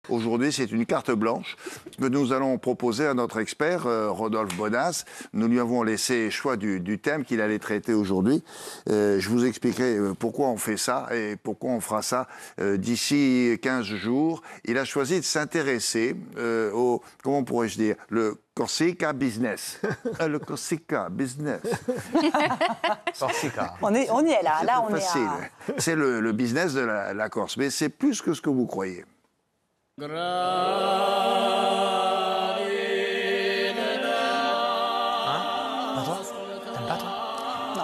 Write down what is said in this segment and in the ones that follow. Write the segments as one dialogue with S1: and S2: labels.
S1: Aujourd'hui, c'est une carte blanche que nous allons proposer à notre expert, Rodolphe Bonas. Nous lui avons laissé choix du thème qu'il allait traiter aujourd'hui. Je vous expliquerai pourquoi on fait ça et pourquoi on fera ça d'ici 15 jours. Il a choisi de s'intéresser au, comment pourrais-je dire, le Corsica Business. Le Corsica Business.
S2: Corsica.
S3: On y est là. Là, on
S1: facile.
S3: est à...
S1: C'est le business de la Corse. Mais c'est plus que ce que vous croyez.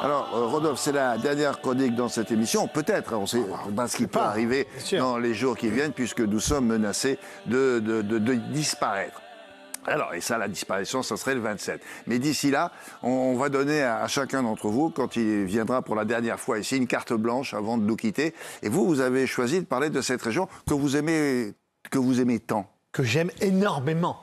S1: Alors, Rodolphe, c'est la dernière chronique dans cette émission. Peut-être, on ne sait pas ce qui peut arriver dans les jours qui viennent, puisque nous sommes menacés de disparaître. Alors, et ça, la disparition, ça serait le 27. Mais d'ici là, on va donner à chacun d'entre vous, quand il viendra pour la dernière fois ici, une carte blanche avant de nous quitter. Et vous avez choisi de parler de cette région que vous aimez tant.
S4: Que j'aime énormément.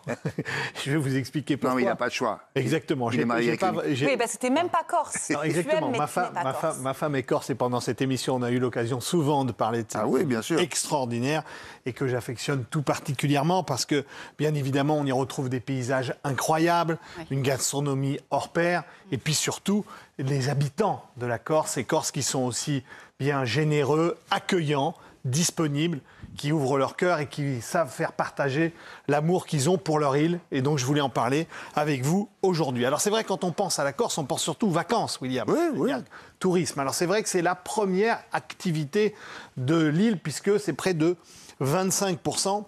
S4: Je vais vous expliquer pourquoi.
S1: Non, mais il n'a pas de choix.
S4: Exactement.
S1: Il est marié avec
S3: Oui, c'était même pas corse.
S4: Non, exactement. Ma femme est corse et pendant cette émission, on a eu l'occasion souvent de parler de ça.
S1: Ah oui, bien sûr.
S4: Extraordinaire et que j'affectionne tout particulièrement parce que, bien évidemment, on y retrouve des paysages incroyables, une gastronomie hors pair et puis surtout les habitants de la Corse, ces Corses qui sont aussi bien généreux, accueillants, disponibles, qui ouvrent leur cœur et qui savent faire partager l'amour qu'ils ont pour leur île. Et donc, je voulais en parler avec vous aujourd'hui. Alors, c'est vrai, quand on pense à la Corse, on pense surtout vacances, William.
S1: Oui.
S4: Tourisme. Alors, c'est vrai que c'est la première activité de l'île, puisque c'est près de 25%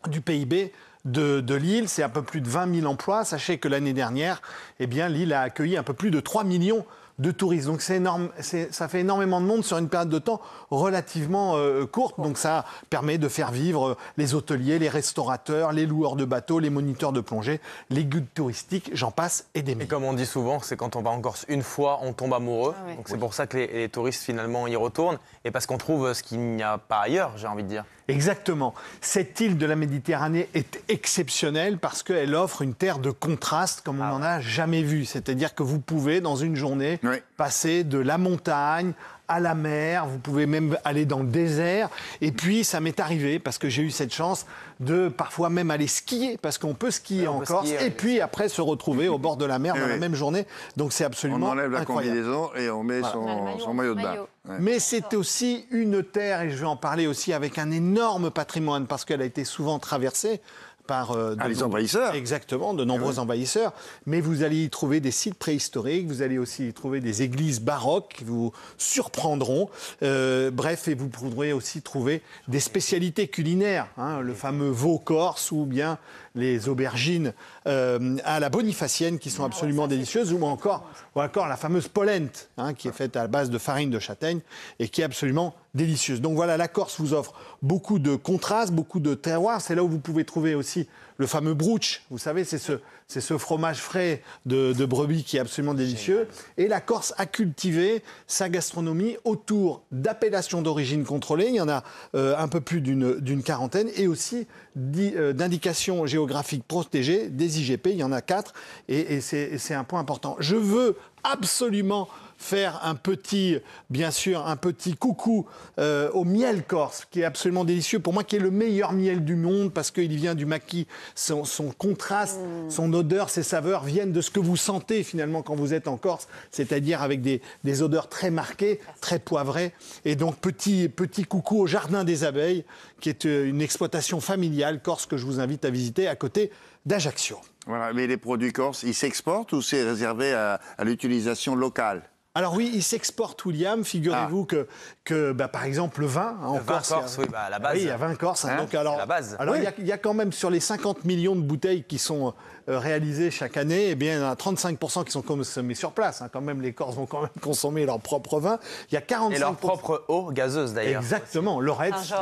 S4: du PIB de l'île. C'est un peu plus de 20 000 emplois. Sachez que l'année dernière, eh bien, l'île a accueilli un peu plus de 3 millions de touristes. Donc c'est énorme, ça fait énormément de monde sur une période de temps relativement courte. Donc ça permet de faire vivre les hôteliers, les restaurateurs, les loueurs de bateaux, les moniteurs de plongée, les guides touristiques, j'en passe et des milliers.
S2: Et comme on dit souvent, c'est quand on va en Corse une fois, on tombe amoureux. Ah oui. Donc c'est pour ça que les touristes finalement y retournent et parce qu'on trouve ce qu'il n'y a pas ailleurs, j'ai envie de dire.
S4: Exactement. Cette île de la Méditerranée est exceptionnelle parce qu'elle offre une terre de contraste comme on n'en a jamais vu. C'est-à-dire que vous pouvez, dans une journée, passer de la montagne à la mer, vous pouvez même aller dans le désert. Et puis, ça m'est arrivé, parce que j'ai eu cette chance, de parfois même aller skier, parce qu'on peut skier en Corse, et puis après se retrouver au bord de la mer dans la même journée. Donc c'est absolument incroyable.
S1: On enlève la combinaison et on met son maillot de bain.
S4: Mais c'est aussi une terre, et je vais en parler aussi, avec un énorme patrimoine, parce qu'elle a été souvent traversée par
S1: les envahisseurs.
S4: Exactement, de nombreux envahisseurs. Mais vous allez y trouver des sites préhistoriques, vous allez aussi y trouver des églises baroques qui vous surprendront. Bref, et vous pourrez aussi trouver des spécialités culinaires, le fameux veau corse ou bien les aubergines à la bonifacienne qui sont absolument délicieuses, ou encore la fameuse polente qui est faite à la base de farine de châtaigne et qui est absolument délicieuse. Donc voilà, la Corse vous offre beaucoup de contrastes, beaucoup de terroirs. C'est là où vous pouvez trouver aussi le fameux brooch. Vous savez, c'est ce fromage frais de brebis qui est absolument délicieux. Et la Corse a cultivé sa gastronomie autour d'appellations d'origine contrôlée. Il y en a un peu plus d'une quarantaine. Et aussi d'indications géographiques protégées, des IGP. Il y en a 4. Et c'est un point important. Je veux absolument faire un petit coucou au miel corse, qui est absolument délicieux, pour moi, qui est le meilleur miel du monde, parce qu'il vient du maquis. Son contraste, son odeur, ses saveurs viennent de ce que vous sentez, finalement, quand vous êtes en Corse, c'est-à-dire avec des odeurs très marquées, très poivrées. Et donc, petit coucou au Jardin des Abeilles, qui est une exploitation familiale corse que je vous invite à visiter, à côté d'Ajaccio.
S1: Voilà, mais les produits corses, ils s'exportent ou c'est réservé à l'utilisation locale ?
S4: Alors oui, il s'exporte, William. Figurez-vous que par exemple, le vin en Corse,
S2: à la base.
S4: Oui, il y a 20 Corses. Donc, alors,
S2: la base.
S4: Alors, il y a quand même, sur les 50 millions de bouteilles qui sont réalisées chaque année, eh bien, il y en a 35% qui sont consommés sur place. Quand même, les Corses vont quand même consommer leur propre vin. Il y a 45%...
S2: Et leur propre eau gazeuse, d'ailleurs.
S4: Exactement, l'Oretz,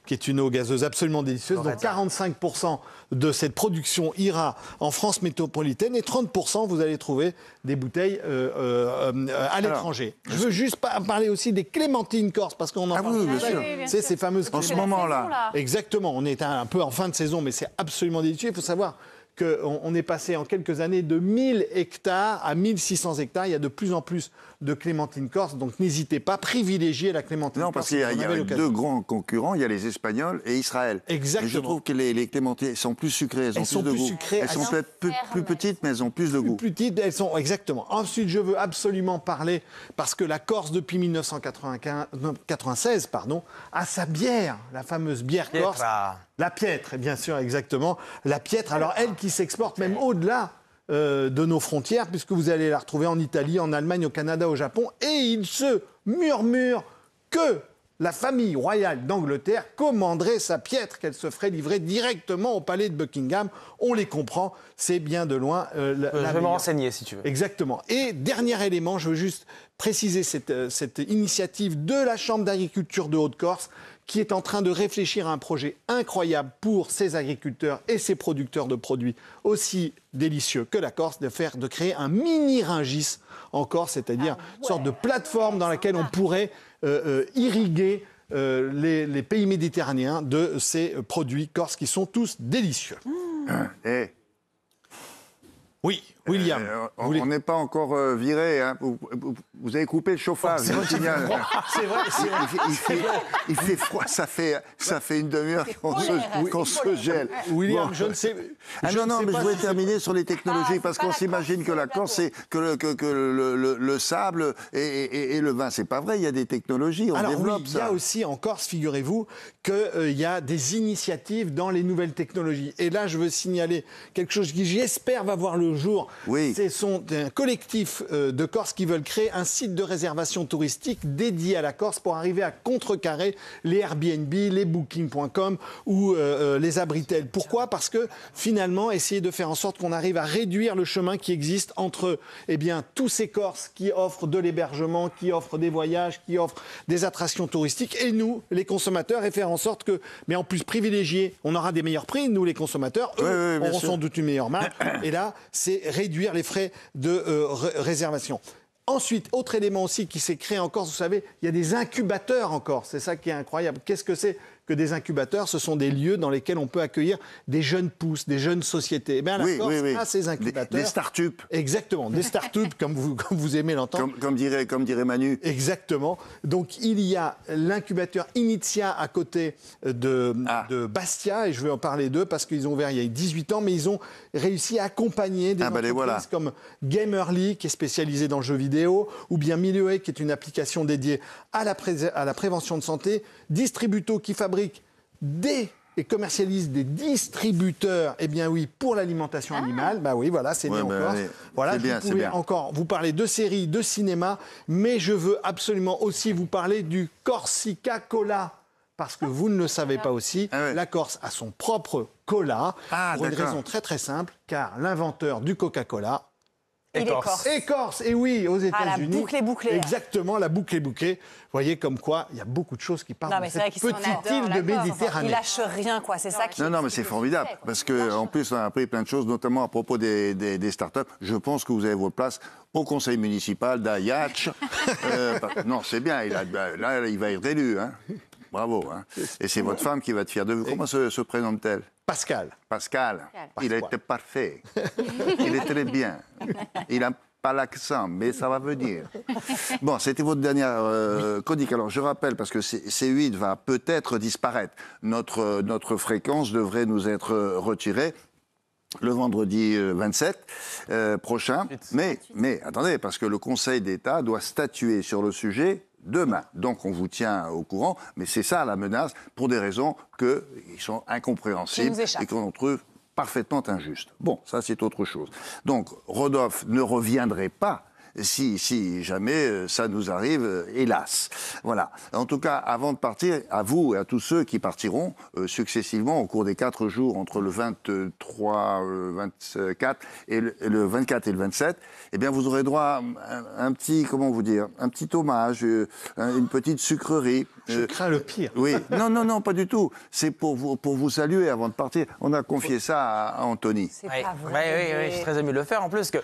S4: qui est une eau gazeuse absolument délicieuse. Donc 45% de cette production ira en France métropolitaine et 30%, vous allez trouver des bouteilles à l'étranger. Je veux juste parler aussi des clémentines corses, parce qu'on en parle.
S1: Bien sûr.
S4: C'est ces fameuses
S1: en ce moment-là.
S4: Exactement, on est un peu en fin de saison, mais c'est absolument délicieux. Il faut savoir qu'on est passé en quelques années de 1000 hectares à 1600 hectares. Il y a de plus en plus de clémentine corse. Donc n'hésitez pas, privilégiez la clémentine corse.
S1: Non, parce qu'il y a deux grands concurrents, il y a les Espagnols et Israël.
S4: Exactement.
S1: Et je trouve que les clémentines sont plus sucrées, elles ont plus de goût.
S4: Sucrées,
S1: elles sont peut-être plus petites, mais elles ont plus de goût.
S4: Plus petites, elles sont, exactement. Ensuite, je veux absolument parler, parce que la Corse, depuis 1996, a sa bière, la fameuse bière corse. La Pietre, bien sûr, exactement. La Pietre, alors elle qui s'exporte même au-delà de nos frontières, puisque vous allez la retrouver en Italie, en Allemagne, au Canada, au Japon. Et il se murmure que la famille royale d'Angleterre commanderait sa Pietre, qu'elle se ferait livrer directement au palais de Buckingham. On les comprend, c'est bien de loin la
S2: Je vais me renseigner, si tu veux.
S4: Exactement. Et dernier élément, je veux juste préciser cette initiative de la Chambre d'agriculture de Haute-Corse, qui est en train de réfléchir à un projet incroyable pour ses agriculteurs et ses producteurs de produits aussi délicieux que la Corse, de créer un mini Rungis en Corse, c'est-à-dire une sorte de plateforme dans laquelle on pourrait irriguer les pays méditerranéens de ces produits corses qui sont tous délicieux.
S1: Et
S4: oui, William.
S1: On n'est pas encore viré. Hein. Vous avez coupé le chauffage.
S4: C'est vrai.
S1: Il fait froid. Ça fait une demi-heure qu'on se gèle.
S4: William,
S1: Bon.
S4: je ne sais.
S1: Je voulais terminer sur les technologies parce qu'on s'imagine que la Corse, c'est que le sable et le vin. C'est pas vrai. Il y a des technologies. On développe
S4: il
S1: ça.
S4: y a aussi en Corse, figurez-vous, qu'il y a des initiatives dans les nouvelles technologies. Et là, je veux signaler quelque chose qui, j'espère, va voir le jour.
S1: Oui.
S4: Ce sont un collectif de Corse qui veulent créer un site de réservation touristique dédié à la Corse pour arriver à contrecarrer les Airbnb, les Booking.com ou les Abritel. Pourquoi ? Parce que finalement, essayer de faire en sorte qu'on arrive à réduire le chemin qui existe entre tous ces Corses qui offrent de l'hébergement, qui offrent des voyages, qui offrent des attractions touristiques, et nous, les consommateurs, et faire en sorte que, mais en plus privilégier, on aura des meilleurs prix, nous les consommateurs, eux auront sans doute une meilleure marge. Et là, c'est réduire les frais de réservation. Ensuite, autre élément aussi qui s'est créé en Corse, vous savez, il y a des incubateurs en Corse. C'est ça qui est incroyable. Qu'est-ce que c'est que des incubateurs? Ce sont des lieux dans lesquels on peut accueillir des jeunes pousses, des jeunes sociétés. Eh bien, la Corse a ces incubateurs.
S1: Des start-up.
S4: Exactement, des start-up, comme vous aimez l'entendre.
S1: Comme dirait Manu.
S4: Exactement. Donc, il y a l'incubateur Initia à côté de Bastia, et je vais en parler d'eux parce qu'ils ont ouvert il y a 18 ans, mais ils ont réussi à accompagner des entreprises comme Gamerly, qui est spécialisée dans le jeu vidéo, ou bien Milieu, qui est une application dédiée à la prévention de santé, Distributo, qui fabrique et commercialise des distributeurs, pour l'alimentation animale. Bah oui, voilà, c'est né en Corse. Voilà, je pouvais encore vous parler de séries, de cinéma, mais je veux absolument aussi vous parler du Corsica Cola. Parce que vous ne le savez pas aussi, la Corse a son propre cola, pour une raison très très simple, car l'inventeur du Coca-Cola est corse. Et oui, aux États-Unis.
S3: La boucle est bouclée.
S4: Exactement, la boucle est bouclée. Vous voyez comme quoi, il y a beaucoup de choses qui parlent de cette petite île de Méditerranée.
S3: Il lâche rien, quoi. C'est ça qui.
S1: Non, mais c'est formidable. Parce qu'en plus, on a appris plein de choses, notamment à propos des startups. Je pense que vous avez votre place au conseil municipal d'Ayatch. Non, c'est bien. Là, il va être élu. Hein. Bravo. Hein. Et c'est votre femme qui va être fière de vous. Comment se présente-t-elle ?
S4: Pascal.
S1: Il était parfait. Il est très bien. Il n'a pas l'accent, mais ça va venir. Bon, c'était votre dernière chronique. Alors, je rappelle, parce que C8 va peut-être disparaître. Notre fréquence devrait nous être retirée le vendredi 27 prochain. Mais attendez, parce que le Conseil d'État doit statuer sur le sujet demain. Donc on vous tient au courant, mais c'est ça la menace, pour des raisons qui sont incompréhensibles et qu'on trouve parfaitement injustes. Bon, ça c'est autre chose. Donc Rodolphe ne reviendrait pas si jamais ça nous arrive, hélas. Voilà. En tout cas, avant de partir, à vous et à tous ceux qui partiront successivement au cours des 4 jours entre le 23, 24 et le 24 et le 27, eh bien, vous aurez droit à un petit, un petit hommage, une petite sucrerie.
S4: Je crains le pire.
S1: Oui. Non, pas du tout. C'est pour vous saluer avant de partir. On a confié ça à Anthony.
S3: C'est pas vrai.
S2: Oui, je suis très ému de le faire. En plus, que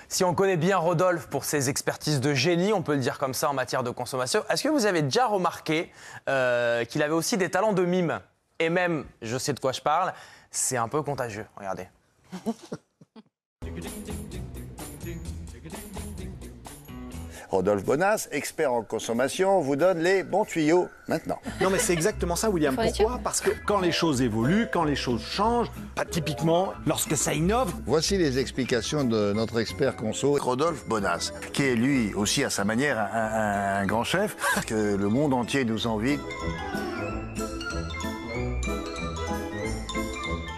S2: si on connaît bien Rodolphe pour ses expertises de génie, on peut le dire comme ça en matière de consommation, est-ce que vous avez déjà remarqué qu'il avait aussi des talents de mime? Et même, je sais de quoi je parle, c'est un peu contagieux. Regardez.
S1: Rodolphe Bonas, expert en consommation, vous donne les bons tuyaux maintenant.
S4: Non, mais c'est exactement ça, William. Pourquoi? Parce que quand les choses évoluent, quand les choses changent, typiquement, lorsque ça innove.
S1: Voici les explications de notre expert conso, Rodolphe Bonas, qui est lui aussi à sa manière un grand chef, que le monde entier nous envie.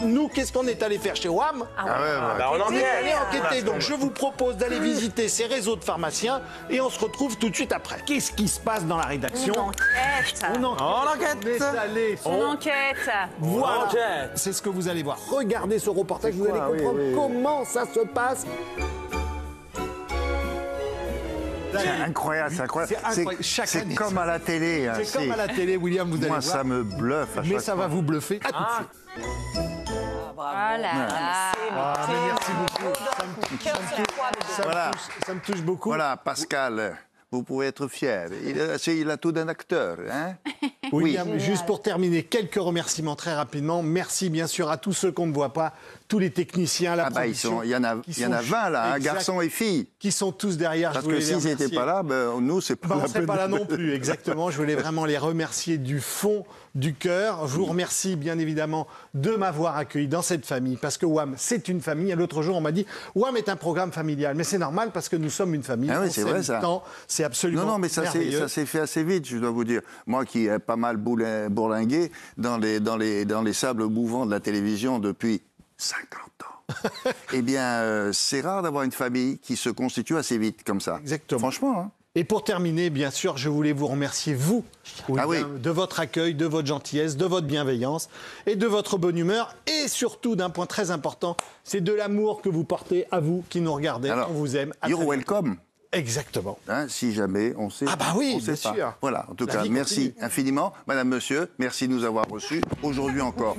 S4: Nous, qu'est-ce qu'on est allé faire chez WAM?
S2: On enquête.
S4: Allez enquêter. Donc, je vous propose d'aller visiter ces réseaux de pharmaciens et on se retrouve tout de suite après. Qu'est-ce qui se passe dans la rédaction?
S3: On enquête.
S2: On enquête.
S4: On est allé.
S3: On enquête.
S4: Voilà.
S2: enquête.
S4: C'est ce que vous allez voir. Regardez ce reportage, vous allez comprendre comment ça se passe.
S1: C'est incroyable, c'est incroyable.
S4: C'est incroyable. Chaque
S1: C'est
S4: année,
S1: comme à la télé. hein,
S4: C'est comme à la télé, William, vous allez
S1: Moi,
S4: voir.
S1: ça me bluffe à
S4: Mais
S1: chaque
S4: ça
S1: fois.
S4: va vous bluffer. À tout de suite.
S3: Voilà.
S4: Ah, mais merci beaucoup.
S1: Voilà.
S4: Ça me touche beaucoup.
S1: Voilà, Pascal, vous pouvez être fier. Il a tout d'un acteur. Hein?
S4: William, juste pour terminer, quelques remerciements très rapidement. Merci bien sûr à tous ceux qu'on ne voit pas, tous les techniciens, la production.
S1: Il y en a 20 là, hein, garçons et filles.
S4: Qui sont tous derrière.
S1: Parce
S4: je voulais
S1: que
S4: les
S1: s'ils n'étaient
S4: remercier.
S1: pas là, nous, c'est pas
S4: On
S1: la
S4: ne serait
S1: peine
S4: pas là
S1: de-
S4: non plus, exactement. Je voulais vraiment les remercier du fond du cœur. Je vous remercie bien évidemment de m'avoir accueilli dans cette famille, parce que WAM, c'est une famille. L'autre jour, on m'a dit, WAM est un programme familial. Mais c'est normal, parce que nous sommes une famille.
S1: Ah oui,
S4: On
S1: c'est
S4: s'aime
S1: vrai, ça.
S4: tant. C'est absolument
S1: Non, mais ça
S4: merveilleux.
S1: s'est fait assez vite, je dois vous dire. Moi qui ai pas mal bourlingué dans les sables mouvants de la télévision depuis 50 ans. Eh bien, c'est rare d'avoir une famille qui se constitue assez vite comme ça.
S4: Exactement.
S1: Franchement, hein.
S4: Et pour terminer, bien sûr, je voulais vous remercier, vous, William, de votre accueil, de votre gentillesse, de votre bienveillance et de votre bonne humeur. Et surtout, d'un point très important, c'est de l'amour que vous portez à vous qui nous regardez.
S1: Alors,
S4: On vous aime. À
S1: you're
S4: très bientôt.
S1: welcome.
S4: Exactement.
S1: Hein, si jamais on sait.
S4: Ah bah oui,
S1: on sait
S4: bien
S1: pas.
S4: sûr.
S1: Voilà, en tout
S4: La
S1: cas,
S4: vie
S1: merci
S4: continue.
S1: infiniment. Madame, monsieur, merci de nous avoir reçus. Aujourd'hui encore,